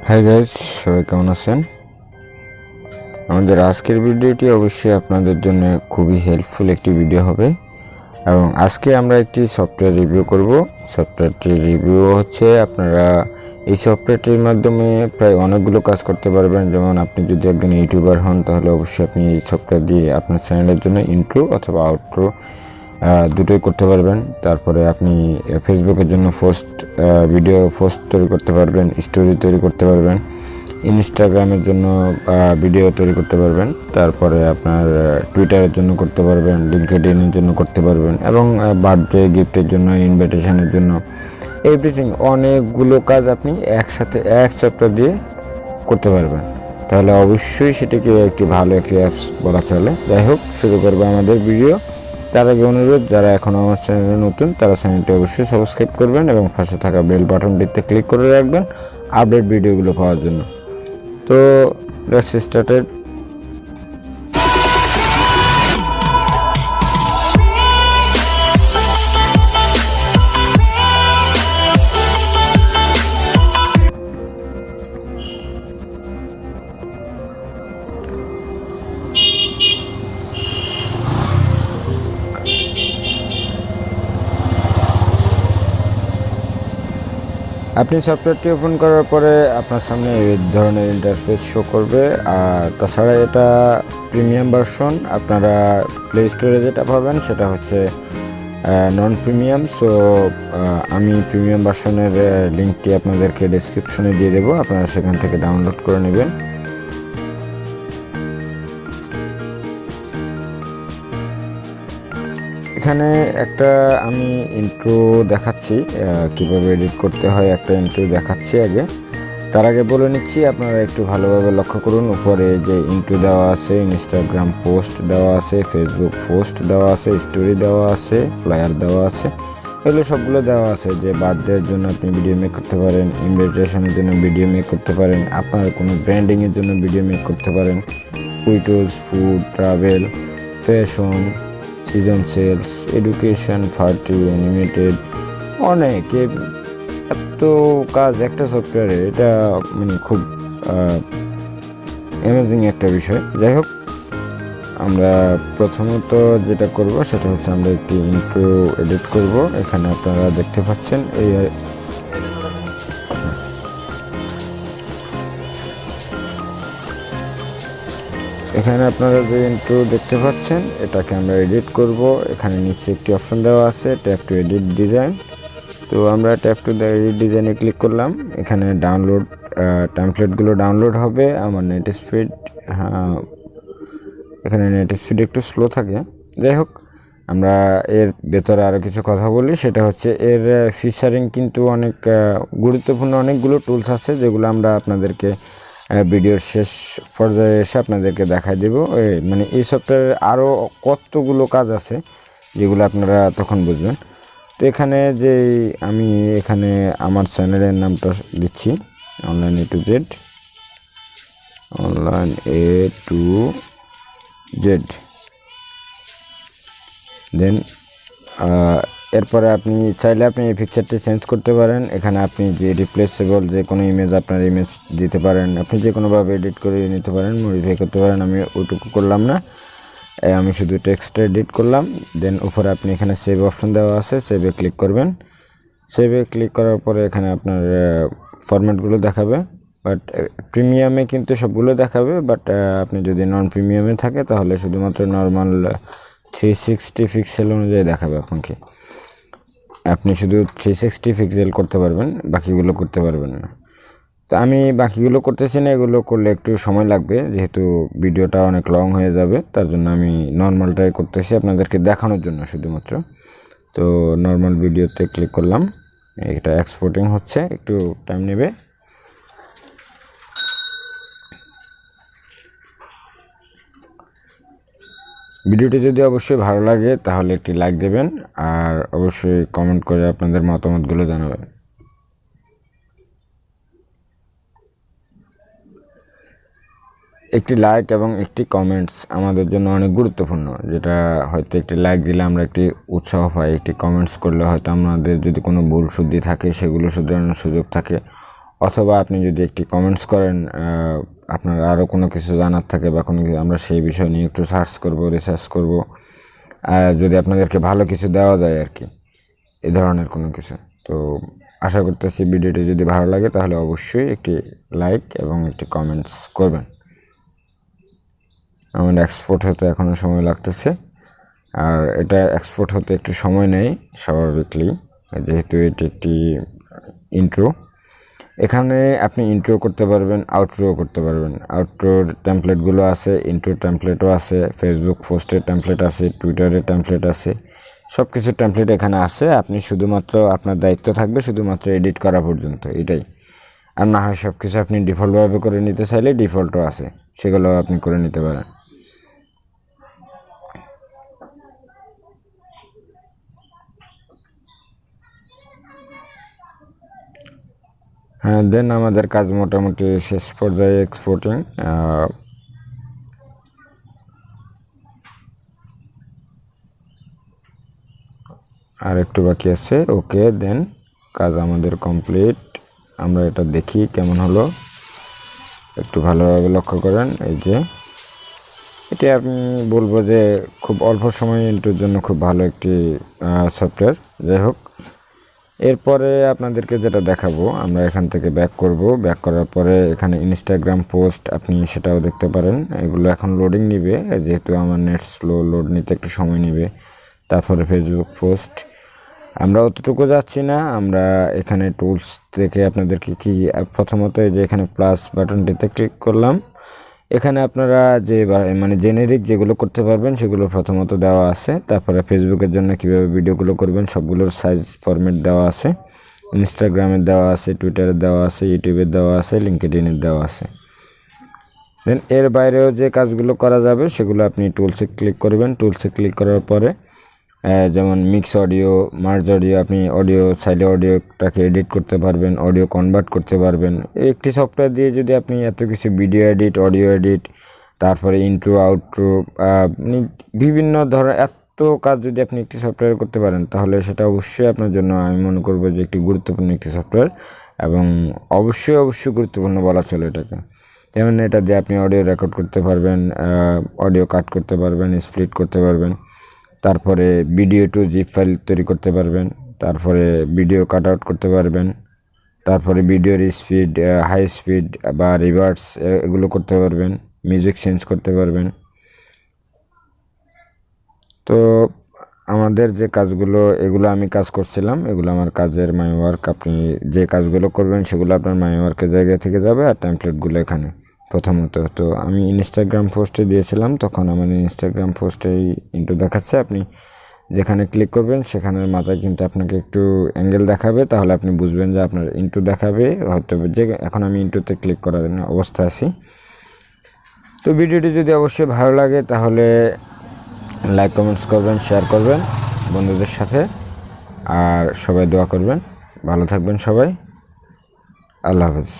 Hi guys, সবাই কেমন আছেন? আমাদের আজকের ভিডিওটি অবশ্যই আপনাদের জন্য খুবই হেল্পফুল একটি ভিডিও হবে এবং আজকে আমরা একটি সফটওয়্যার রিভিউ করব। সফটওয়্যারটির রিভিউ হচ্ছে আপনারা এই সফটওয়্যারটির মাধ্যমে প্রায় অনেকগুলো কাজ করতে পারবেন। যেমন আপনি যদি একজন ইউটিউবার হন তাহলে অবশ্যই আপনি এই সফটওয়্যার দিয়ে আপনার চ্যানেলের জন্য ইন্ট্রো অথবা আউট্রো দুটোই করতে পারবেন। তারপরে আপনি ফেসবুকের জন্য ভিডিও পোস্ট তৈরি করতে পারবেন, স্টোরি তৈরি করতে পারবেন, ইনস্টাগ্রামের জন্য ভিডিও তৈরি করতে পারবেন, তারপরে আপনার টুইটারের জন্য করতে পারবেন, লিঙ্কডইনের জন্য করতে পারবেন এবং বার্থডে গিফটের জন্য, ইনভিটেশনের জন্য, এভরিথিং অনেকগুলো কাজ আপনি একসাথে এক সফটওয়্যার দিয়ে করতে পারবেন। তাহলে অবশ্যই সেটিকে একটি ভালো একটি অ্যাপস বলা চলে। যাই হোক, শুরু করবো আমাদের ভিডিও। তার আগে অনুরোধ, যারা এখনও আমার চ্যানেলে নতুন তারা চ্যানেলটি অবশ্যই সাবস্ক্রাইব করবেন এবং পাশে থাকা বেল বাটনটিতে ক্লিক করে রাখবেন আপডেট ভিডিওগুলো পাওয়ার জন্য। তো লেটস স্টার্টেড। আপনি সফটওয়্যারটি ওপেন করার পরে আপনার সামনে এই ধরনের ইন্টারফেস শো করবে। আর তাছাড়া এটা প্রিমিয়াম ভার্সন। আপনারা প্লে স্টোরে যেটা পাবেন সেটা হচ্ছে নন প্রিমিয়াম। সো আমি প্রিমিয়াম ভার্সনের লিঙ্কটি আপনাদেরকে ডেসক্রিপশনে দিয়ে দেবো, আপনারা সেখান থেকে ডাউনলোড করে নেবেন। এখানে একটা আমি ইন্ট্রো দেখাচ্ছি, কিভাবে এডিট করতে হয় একটা ইন্ট্রো দেখাচ্ছি। তার আগে বলে নিচ্ছি, আপনারা একটু ভালোভাবে লক্ষ্য করুন। উপরে যে ইন্ট্রো দেওয়া আছে, ইনস্টাগ্রাম পোস্ট দেওয়া আছে, ফেসবুক পোস্ট দেওয়া আছে, স্টোরি দেওয়া আছে, ফ্লায়ার দেওয়া আছে, এগুলো সবগুলো দেওয়া আছে। যে বার্থডের জন্য আপনি ভিডিও মেক করতে পারেন, ইনভিটেশনের জন্য ভিডিও মেক করতে পারেন, আপনার কোনো ব্র্যান্ডিংয়ের জন্য ভিডিও মেক করতে পারেন, কুইটোজ, food, travel, fashion, season sales, education, party, animated, অনেক এত কাজ একটা সফটওয়্যারে। এটা মানে খুব অ্যামেজিং একটা বিষয়। যাই হোক, আমরা প্রথমত যেটা করব সেটা হচ্ছে আমরা একটি ইন্ট্রো এডিট করব। এখানে আপনারা দেখতে পাচ্ছেন এখানে আপনারা যে ইন্ট্রো দেখতে পাচ্ছেন এটাকে আমরা এডিট করব। এখানে নিচে একটি অপশন দেওয়া আছে, ট্যাপ টু এডিট ডিজাইন। তো আমরা ট্যাপ টু এডিট ডিজাইনে ক্লিক করলাম। এখানে ডাউনলোড টেমপ্লেটগুলো ডাউনলোড হবে। আমার নেট স্পিড, এখানে নেট স্পিড একটু স্লো থাকে। যাই হোক, আমরা এর ভেতরে আরও কিছু কথা বলি। সেটা হচ্ছে এর ফিচারিং কিন্তু অনেক গুরুত্বপূর্ণ। অনেকগুলো টুলস আছে যেগুলো আমরা আপনাদেরকে ভিডিওর শেষ পর্যায়ে এসে আপনাদেরকে দেখাই দেব। মানে এই সফটওয়্যারের আরও কতগুলো কাজ আছে যেগুলো আপনারা তখন বুঝবেন। তো এখানে যে আমি এখানে আমার চ্যানেলের নামটা দিচ্ছি, online A to Z, online A to Z। দেন এরপরে আপনি চাইলে আপনি এই পিকচারটি চেঞ্জ করতে পারেন। এখানে আপনি যে রিপ্লেসেবল যে কোনো ইমেজ, আপনার ইমেজ দিতে পারেন, আপনি যে কোনোভাবে এডিট করে নিতে পারেন, মডিফাই করতে পারেন। আমি ওইটুকু করলাম না, আমি শুধু টেক্সট এডিট করলাম। দেন উপরে আপনি এখানে সেভ অপশন দেওয়া আছে, সেভে ক্লিক করবেন। সেভে ক্লিক করার পরে এখানে আপনার ফরম্যাটগুলো দেখাবে, বাট প্রিমিয়ামে কিন্তু সবগুলো দেখাবে। বাট আপনি যদি নন প্রিমিয়ামে থাকে তাহলে শুধুমাত্র নর্মাল 360 পিক্সেল অনুযায়ী দেখাবে আপনাকে। আপনি শুধু 360 পিক্সেল করতে পারবেন, বাকিগুলো করতে পারবেন না। তো আমি বাকিগুলো করতেছি না, এগুলো করলে একটু সময় লাগবে, যেহেতু ভিডিওটা অনেক লং হয়ে যাবে। তার জন্য আমি নর্মালটাই করতেছি আপনাদেরকে দেখানোর জন্য শুধুমাত্র। তো নর্মাল ভিডিওতে ক্লিক করলাম। এটা এক্সপোর্টিং হচ্ছে, একটু টাইম নেবে। ভিডিওটি যদি অবশ্যই ভালো লাগে তাহলে একটি লাইক দেবেন আর অবশ্যই কমেন্ট করে আপনাদের মতামতগুলো জানাবেন। একটি লাইক এবং একটি কমেন্টস আমাদের জন্য অনেক গুরুত্বপূর্ণ, যেটা হয়তো একটি লাইক দিলে আমরা একটি উৎসাহ পাই, একটি কমেন্টস করলে হয়তো আমাদের যদি কোনো ভুল শুদ্ধি থাকে সেগুলো শুধরানোর সুযোগ থাকে, অথবা আপনি যদি একটি কমেন্টস করেন, আপনার আরও কোনো কিছু জানার থাকে বা কোনো কিছু, আমরা সেই বিষয় নিয়ে একটু সার্চ করব, রিসার্চ করব, যদি আপনাদেরকে ভালো কিছু দেওয়া যায় আর কি, এই ধরনের কোনো কিছু। তো আশা করতেছি ভিডিওটি যদি ভালো লাগে তাহলে অবশ্যই একটি লাইক এবং একটি কমেন্টস করবেন। আমার এক্সপোর্ট হতে এখনও সময় লাগতেছে, আর এটা এক্সপোর্ট হতে একটু সময় নেয় স্বাভাবিকলি, যেহেতু এটি একটি ইন্ট্রো। এখানে আপনি ইন্ট্রো করতে পারবেন, আউট্রো করতে পারবেন। আউট্রোর টেমপ্লেটগুলো আছে, ইন্ট্রো টেমপ্লেটও আছে, ফেসবুক পোস্টের টেমপ্লেট আছে, টুইটারের টেমপ্লেট আছে, সব কিছু টেমপ্লেট এখানে আছে। আপনি শুধুমাত্র আপনার দায়িত্ব থাকবে শুধুমাত্র এডিট করা পর্যন্ত, এটাই। আর না হয় সব কিছু আপনি ডিফল্টভাবে করে নিতে চাইলে ডিফল্টও আছে, সেগুলো আপনি করে নিতে পারেন। হ্যাঁ, দেন আমাদের কাজ মোটামুটি শেষ পর্যায়ে এক্সপোর্টিং। আর একটু বাকি আছে। ওকে, দেন কাজ আমাদের কমপ্লিট। আমরা এটা দেখি কেমন হলো, একটু ভালোভাবে লক্ষ্য করেন। এই যে এটি আমি বলবো যে খুব অল্প সময় ইন্টুর জন্য খুব ভালো একটি সফটওয়্যার। যাই হোক, এরপরে আপনাদেরকে যেটা দেখাবো, আমরা এখান থেকে ব্যাক করব। ব্যাক করার পরে এখানে ইনস্টাগ্রাম পোস্ট আপনি সেটাও দেখতে পারেন। এগুলো এখন লোডিং নিবে, যেহেতু আমার নেট স্লো, লোড নিতে একটু সময় নেবে। তারপরে ফেসবুক পোস্ট, আমরা অতটুকু যাচ্ছি না, আমরা এখানে টুলস থেকে আপনাদেরকে কি প্রথমত এই যে এখানে প্লাস বাটনটিতে ক্লিক করলাম। এখানে আপনারা যে মানে জেনেরিক যেগুলো করতে পারবেন সেগুলো প্রথমত দেওয়া আছে। তারপরে ফেসবুকের জন্য কিভাবে ভিডিওগুলো করবেন সবগুলোর সাইজ ফরম্যাট দেওয়া আছে, ইনস্টাগ্রামের দেওয়া আছে, টুইটারের দেওয়া আছে, ইউটিউবের দেওয়া আছে, লিঙ্কডইনের দেওয়া আছে। দেন এর বাইরেও যে কাজগুলো করা যাবে সেগুলো আপনি টুলসে ক্লিক করবেন। টুলসে ক্লিক করার পরে যেমন মিক্স অডিও, মার্জ অডিও, আপনি অডিও চাইলে অডিওটাকে এডিট করতে পারবেন, অডিও কনভার্ট করতে পারবেন। একটি সফটওয়্যার দিয়ে যদি আপনি এত কিছু ভিডিও এডিট, অডিও এডিট, তারপরে ইন্ট্রো, আউট্রো, বিভিন্ন ধরনের এত কাজ যদি আপনি একটি সফটওয়্যার করতে পারেন তাহলে সেটা অবশ্যই আপনার জন্য আমি মনে করবো যে একটি গুরুত্বপূর্ণ একটি সফটওয়্যার, এবং অবশ্যই গুরুত্বপূর্ণ বলা চলে এটাকে। যেমন এটা দিয়ে আপনি অডিও রেকর্ড করতে পারবেন, অডিও কাট করতে পারবেন, স্প্লিট করতে পারবেন, তারপরে ভিডিও টু জিপ ফাইল তৈরি করতে পারবেন, তারপরে ভিডিও কাট আউট করতে পারবেন, তারপরে ভিডিওর স্পিড, হাই স্পিড বা রিভার্স এগুলো করতে পারবেন, মিউজিক চেঞ্জ করতে পারবেন। তো আমাদের যে কাজগুলো, এগুলো আমি কাজ করছিলাম, এগুলো আমার কাজের মাই ওয়ার্ক। আপনি যে কাজগুলো করবেন সেগুলো আপনার মাই ওয়ার্কের জায়গা থেকে যাবে, আর টেমপ্লেটগুলো এখানে প্রথমত। তো আমি ইনস্টাগ্রাম পোস্টে দিয়েছিলাম, তখন আমার ইনস্টাগ্রাম পোস্টেই ইন্টু দেখাচ্ছে। আপনি যেখানে ক্লিক করবেন সেখানের মাথায় কিন্তু আপনাকে একটু অ্যাঙ্গেল দেখাবে, তাহলে আপনি বুঝবেন যে আপনার ইন্টু দেখাবে হয়তো, যে এখন আমি ইন্টুতে ক্লিক করার অবস্থায় আছি। তো ভিডিওটি যদি অবশ্যই ভালো লাগে তাহলে লাইক, কমেন্টস করবেন, শেয়ার করবেন বন্ধুদের সাথে, আর সবাই দোয়া করবেন। ভালো থাকবেন সবাই, আল্লাহ হাফেজ।